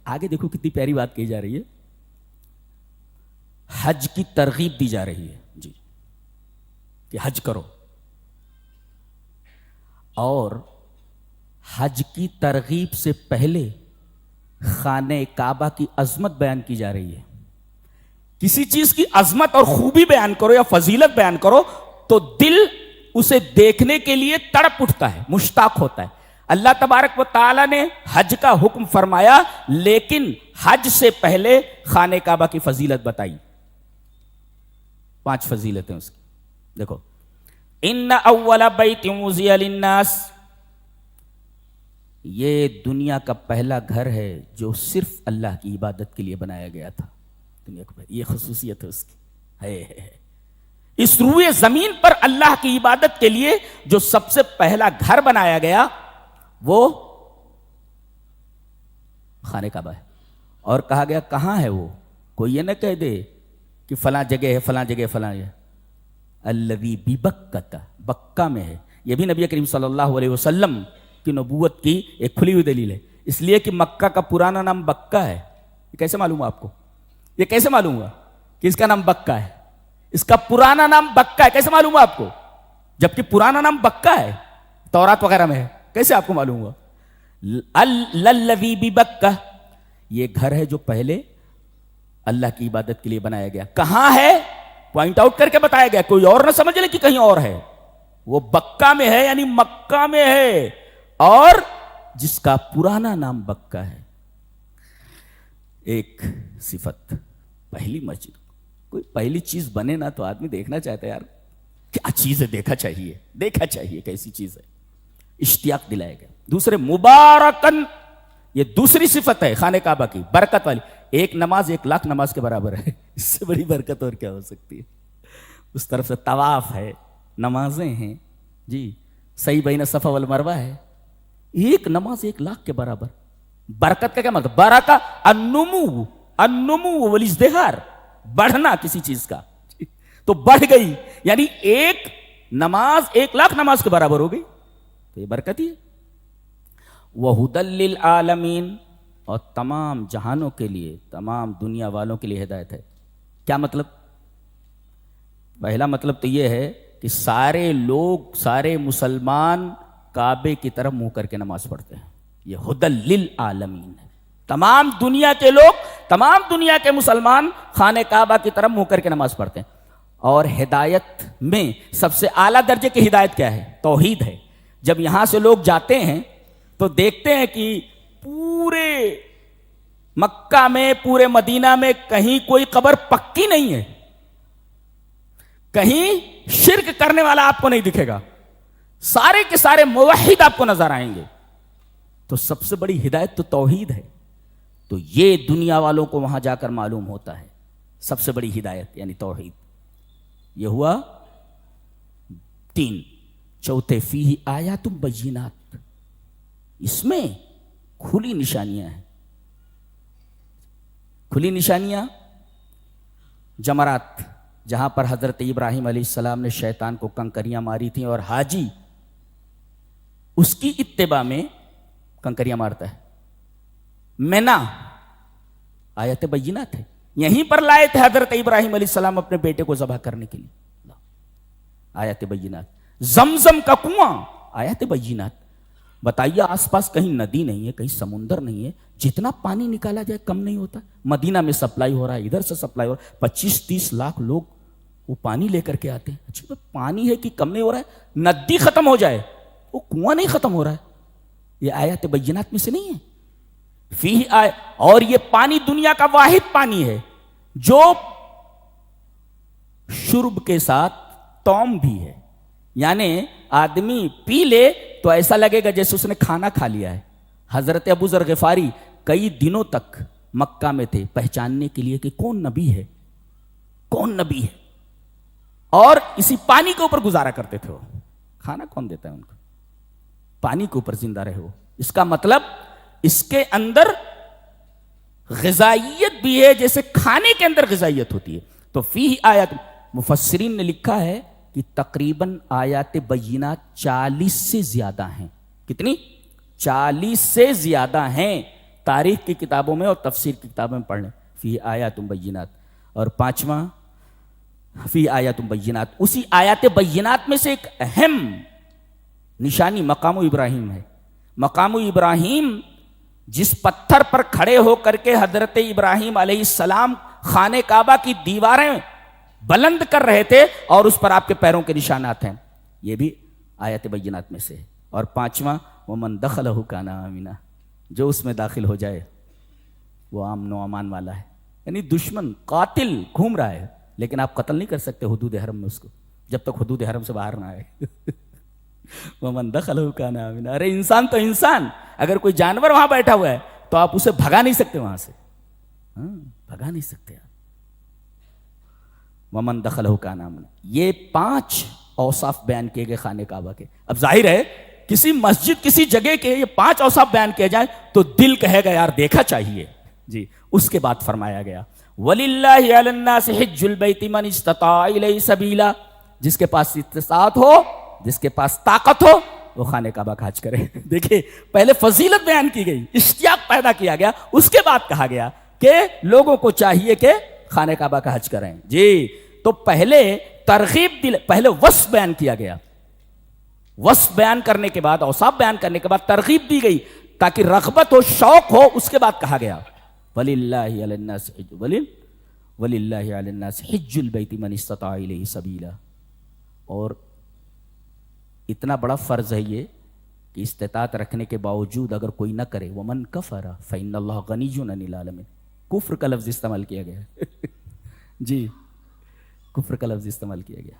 آگے دیکھو کتنی پیاری بات کہی جا رہی ہے. حج کی ترغیب دی جا رہی ہے جی کہ حج کرو, اور حج کی ترغیب سے پہلے خانہ کعبہ کی عظمت بیان کی جا رہی ہے. کسی چیز کی عظمت اور خوبی بیان کرو یا فضیلت بیان کرو تو دل اسے دیکھنے کے لیے تڑپ اٹھتا ہے, مشتاق ہوتا ہے. اللہ تبارک و تعالیٰ نے حج کا حکم فرمایا, لیکن حج سے پہلے خانہ کعبہ کی فضیلت بتائی. 5 فضیلتیں اس کی دیکھو. ان اول بیت وضع للناس, یہ دنیا کا پہلا گھر ہے جو صرف اللہ کی عبادت کے لیے بنایا گیا تھا. دنیا کو یہ خصوصیت ہے اس کی. ہے اس روئے زمین پر اللہ کی عبادت کے لیے جو سب سے پہلا گھر بنایا گیا وہ خانہ کعبہ ہے. اور کہا گیا کہاں ہے وہ؟ کوئی یہ نہ کہہ دے کہ فلاں جگہ ہے, فلاں جگہ, فلاں ہے. الذی ببکۃ, بکہ میں ہے. یہ بھی نبی کریم صلی اللہ علیہ وسلم کی نبوت کی ایک کھلی ہوئی دلیل ہے, اس لیے کہ مکہ کا پرانا نام بکہ ہے. یہ کیسے معلوم آپ کو؟ یہ کیسے معلوم ہوا کہ اس کا نام بکہ ہے؟ اس کا پرانا نام بکہ ہے, کیسے معلوم ہوا آپ کو؟ جبکہ پرانا نام بکہ ہے, تورات وغیرہ میں ہے, کیسے آپ کو معلوم ہوا؟ الذی ببکہ, یہ گھر ہے جو پہلے اللہ کی عبادت کے لیے بنایا گیا. کہاں ہے؟ پوائنٹ آؤٹ کر کے بتایا گیا, کوئی اور نہ سمجھ لے کہ کہیں اور ہے. وہ بکہ میں ہے, یعنی مکہ میں ہے, اور جس کا پرانا نام بکہ ہے. ایک صفت, پہلی مسجد. کوئی پہلی چیز بنے نا تو آدمی دیکھنا چاہتا ہے, یار کیا چیز ہے, دیکھا چاہیے کیسی چیز ہے, اشتیاق دلایا گیا. دوسرے مبارکن, یہ دوسری صفت ہے خانہ کعبہ کی, برکت والی. ایک نماز 1,00,000 نماز کے برابر ہے. اس سے بڑی برکت اور کیا ہو سکتی ہے؟ اس طرف سے طواف ہے, نمازیں ہیں جی, سعی بین صفا والمروہ ہے. ایک نماز 1,00,000 کے برابر. برکت کا کیا مطلب؟ برکہ النمو والازدہار, بڑھنا کسی چیز کا. تو بڑھ گئی, یعنی ایک نماز 1,00,000 نماز کے برابر ہو گئی, تو یہ برکت ہی ہے. وَہُدًى لِّلْعَالَمِينَ, اور تمام جہانوں کے لیے, تمام دنیا والوں کے لیے ہدایت ہے. کیا مطلب؟ پہلا مطلب تو یہ ہے کہ سارے لوگ, سارے مسلمان کعبے کی طرف منہ کر کے نماز پڑھتے ہیں. یہ ہدی للعالمین ہے. تمام دنیا کے لوگ, تمام دنیا کے مسلمان خانہ کعبہ کی طرف منہ کر کے نماز پڑھتے ہیں. اور ہدایت میں سب سے اعلیٰ درجے کی ہدایت کیا ہے؟ توحید ہے. جب یہاں سے لوگ جاتے ہیں تو دیکھتے ہیں کہ پورے مکہ میں, پورے مدینہ میں کہیں کوئی قبر پکی نہیں ہے, کہیں شرک کرنے والا آپ کو نہیں دکھے گا, سارے کے سارے موحد آپ کو نظر آئیں گے. تو سب سے بڑی ہدایت تو توحید ہے. تو یہ دنیا والوں کو وہاں جا کر معلوم ہوتا ہے, سب سے بڑی ہدایت یعنی توحید. یہ ہوا 3. چوتھے فیہ آیات بینات, اس میں کھلی نشانیاں ہیں. کھلی نشانیاں, جمرات, جہاں پر حضرت ابراہیم علیہ السلام نے شیطان کو کنکریاں ماری تھیں, اور حاجی اس کی اتباع میں کنکریاں مارتا ہے. مینا, آیت بینات ہے, یہیں پر لائے تھے حضرت ابراہیم علیہ السلام اپنے بیٹے کو ذبح کرنے کے لیے, آیت بینات. زمزم کا کنواں, آیت بینات. بتائیے آس پاس کہیں ندی نہیں ہے, کہیں سمندر نہیں ہے, جتنا پانی نکالا جائے کم نہیں ہوتا. مدینہ میں سپلائی ہو رہا ہے, ادھر سے سپلائی ہو رہا ہے, 25-30 لاکھ لوگ وہ پانی لے کر کے آتے ہیں. اچھا پانی ہے کہ کم نہیں ہو رہا ہے؟ ندی ختم ہو جائے وہ کنواں نہیں ختم ہو رہا ہے. یہ آیات بینات میں سے نہیں ہے. فیہ آیات, اور یہ پانی دنیا کا واحد پانی ہے جو شرب کے ساتھ طعم بھی ہے, یعنی آدمی پی لے تو ایسا لگے گا جیسے اس نے کھانا کھا لیا ہے. حضرت ابو ذر غفاری کئی دنوں تک مکہ میں تھے پہچاننے کے لیے کہ کون نبی ہے, کون نبی ہے, اور اسی پانی کے اوپر گزارا کرتے تھے. وہ کھانا کون دیتا ہے ان کو؟ پانی کے اوپر زندہ رہے ہو. اس کا مطلب اس کے اندر غذائیت بھی ہے جیسے کھانے کے اندر غذائیت ہوتی ہے. تو فیہ آیات, مفسرین نے لکھا ہے کہ تقریباً آیات بینات 40 سے زیادہ ہیں. کتنی؟ 40 سے زیادہ ہیں. تاریخ کی کتابوں میں اور تفسیر کی کتابوں میں پڑھ لیں، فی آیات بینات. اور پانچواں فی آیات بینات، اسی آیات بینات میں سے ایک اہم نشانی مقام ابراہیم ہے. مقام ابراہیم جس پتھر پر کھڑے ہو کر کے حضرت ابراہیم علیہ السلام خانہ کعبہ کی دیواریں بلند کر رہے تھے اور اس پر آپ کے پیروں کے نشانات ہیں، یہ بھی آیات بینات میں سے ہے. اور پانچواں ومن دخلہ کان آمنا، جو اس میں داخل ہو جائے وہ امن و امان والا ہے. یعنی دشمن قاتل گھوم رہا ہے لیکن آپ قتل نہیں کر سکتے حدود حرم میں اس کو، جب تک حدود حرم سے باہر نہ آئے. ومن دخلہ کان آمنا، ارے انسان تو انسان، اگر کوئی جانور وہاں بیٹھا ہوا ہے تو آپ اسے بھگا نہیں سکتے وہاں سے، بھگا نہیں سکتے آپ. ومن دخلہ کان آمنا، یہ 5 اوصاف بیان کیے گئے خانہ کعبہ کے. اب ظاہر ہے کسی مسجد کسی جگہ کے یہ 5 اوصاف بیان کیے جائیں تو دل کہے گا یار دیکھا چاہیے جی. اس کے بعد فرمایا گیا وَلِلَّهِ عَلَى النَّاسِ حِجُّ الْبَيْتِ مَنِ اسْتَطَاعَ إِلَيْهِ سَبِيلًا، جس کے پاس استطاعت ہو، جس کے پاس طاقت ہو وہ خانہ کعبہ کا حج کرے. دیکھیں پہلے فضیلت بیان کی گئی، اشتیاق پیدا کیا گیا، اس کے بعد کہا گیا کہ لوگوں کو چاہیے کہ خانہ کعبہ کا حج کریں. جی تو پہلے ترغیب پہلے وصف بیان کیا گیا، وصف بیان کرنے کے بعد اوصاف بیان کرنے کے بعد ترغیب دی گئی تاکہ رغبت ہو، شوق ہو. اس کے بعد کہا گیا وَلِلَّهِ عَلَى النَّاسِ حِجُّ الْبَيْتِ مَنِ اسْتَطَاعَ إِلَيْهِ سَبِيلًا. اور اتنا بڑا فرض ہے یہ کہ استطاعت رکھنے کے باوجود اگر کوئی نہ کرے وَمَنْ كَفَرَ فَإِنَّ اللَّهَ غَنِيٌّ عَنِ الْعَالَمِينَ، کفر کا لفظ استعمال کیا گیا. جی کفر کا لفظ استعمال کیا گیا.